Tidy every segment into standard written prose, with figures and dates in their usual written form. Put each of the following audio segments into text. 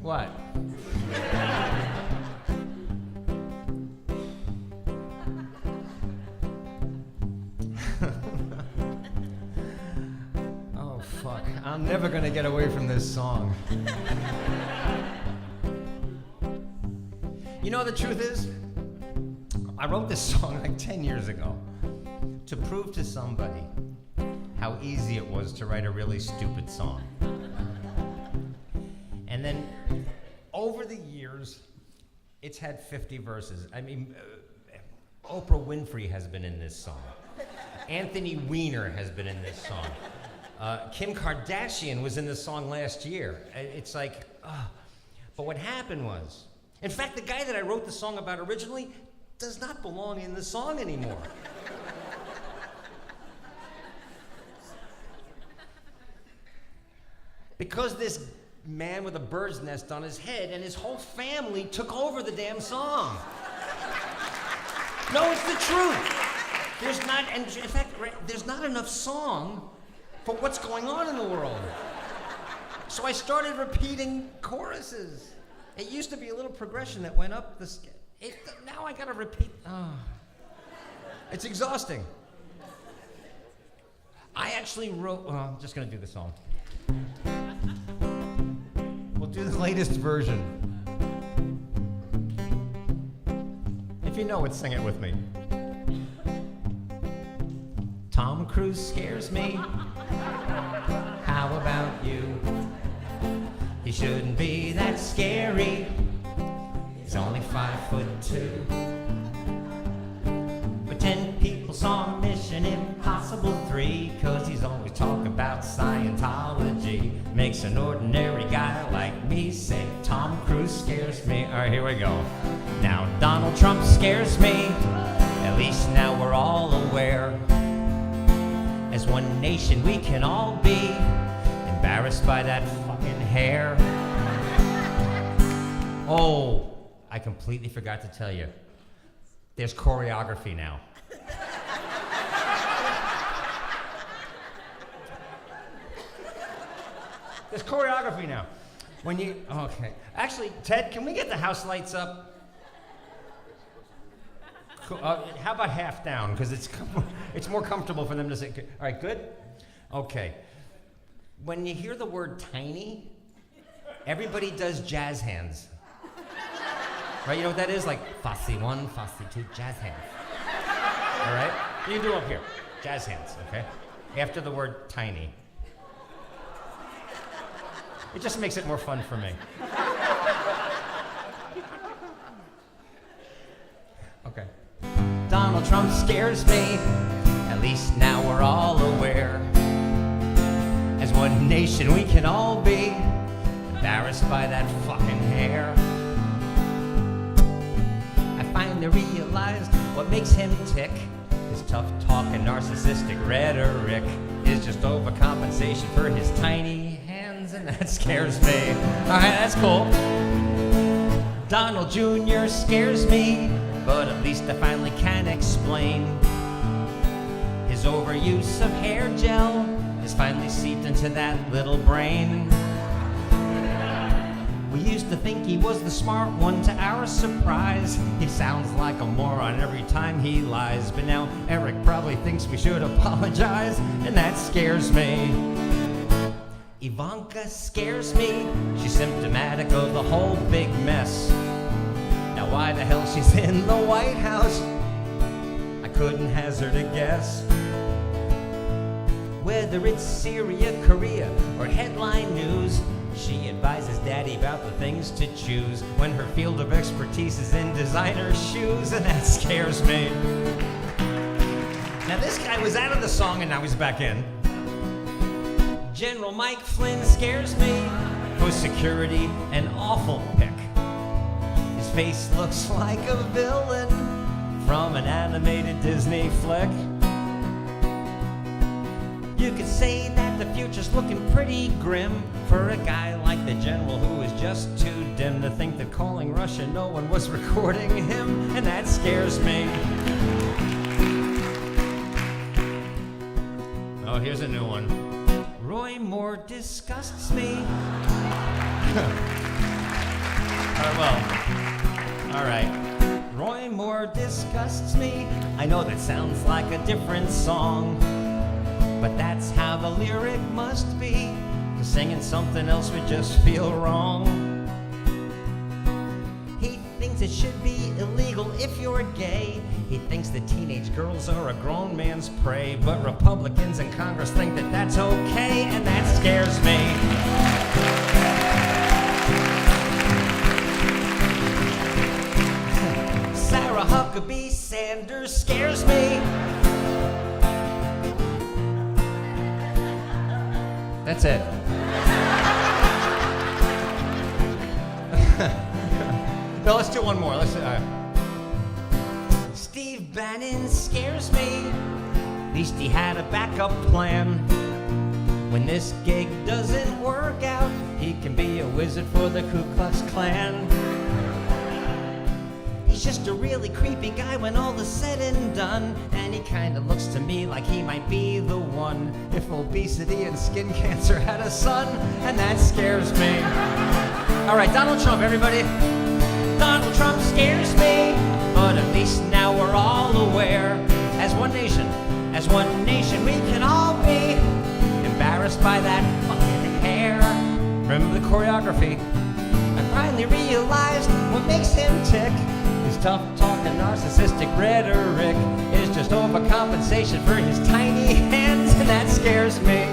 What? Oh, fuck. I'm never gonna get away from this song. You know, the truth is, I wrote this song like 10 years ago to prove to somebody how easy it was to write a really stupid song. And then, over the years, it's had 50 verses. I mean, Oprah Winfrey has been in this song. Anthony Weiner has been in this song. Kim Kardashian was in this song last year. It's like, but what happened was, in fact, the guy that I wrote the song about originally does not belong in the song anymore. Because this man with a bird's nest on his head and his whole family took over the damn song. No, it's the truth. There's not, and in fact, there's not enough song for what's going on in the world. So I started repeating choruses. It used to be a little progression that went up the now I gotta repeat. It's exhausting. I actually wrote, I'm just gonna do the song. We'll do the latest version. If you know it, sing it with me. Tom Cruise scares me. How about you? He shouldn't be that scary. He's only 5'2". But 10 people saw Mission Impossible 3, 'cause he's always talking about Scientology. Makes an ordinary guy like me say, Tom Cruise scares me. All right, here we go. Now Donald Trump scares me. At least now we're all aware. As one nation we can all be embarrassed by that fucking hair. Oh, I completely forgot to tell you. There's choreography now. There's choreography now. When you, okay. Actually, Ted, can we get the house lights up? How about half down? Because it's more comfortable for them to say. All right, good? Okay. When you hear the word tiny, everybody does jazz hands. Right, you know what that is? Like, Fosse 1, Fosse 2, jazz hands. All right? You do up here. Jazz hands, okay? After the word tiny. It just makes it more fun for me. Okay. Donald Trump scares me. At least now we're all aware. As one nation we can all be embarrassed by that fucking hair. I finally realized what makes him tick. His tough talk and narcissistic rhetoric is just overcompensation for his tiny hands, and that scares me. All right, that's cool. Donald Jr. scares me, but at least I finally can explain. His overuse of hair gel is finally seeped into that little brain. We used to think he was the smart one, to our surprise. He sounds like a moron every time he lies. But now Eric probably thinks we should apologize, and that scares me. Ivanka scares me. She's symptomatic of the whole big mess. Now why the hell she's in the White House, I couldn't hazard a guess. Whether it's Syria, Korea, or headline news, she advises Daddy about the things to choose when her field of expertise is in designer shoes, and that scares me. Now this guy was out of the song and now he's back in. General Mike Flynn scares me. For security, an awful pick. His face looks like a villain from an animated Disney flick. You could say that the future's looking pretty grim for a guy like the general who is just too dim to think that calling Russia no one was recording him, and that scares me. Oh, here's a new one. Roy Moore disgusts me. All right. Roy Moore disgusts me. I know that sounds like a different song, but that's how the lyric must be. 'Cause singing something else would just feel wrong. He thinks it should be illegal if you're gay. He thinks that teenage girls are a grown man's prey. But Republicans in Congress think that that's okay, and that scares me. Sarah Huckabee Sanders scares me. That's it. No, let's do one more. Steve Bannon scares me. At least he had a backup plan. When this gig doesn't work out, he can be a wizard for the Ku Klux Klan. He's just a really creepy guy when all is said and done, and he kinda looks to me like he might be the one if obesity and skin cancer had a son, and that scares me. All right, Donald Trump, everybody. Donald Trump scares me, but at least now we're all aware. As one nation, we can all be embarrassed by that fucking hair. Remember the choreography? I finally realized what makes him tick. His tough-talking, narcissistic rhetoric is just overcompensation for his tiny hands, and that scares me.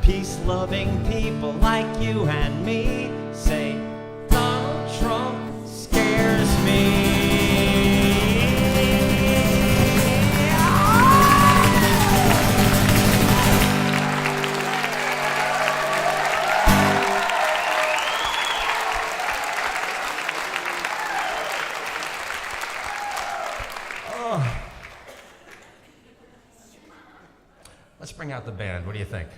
Peace-loving people like you and me say, Donald Trump scares me. Let's bring out the band. What do you think?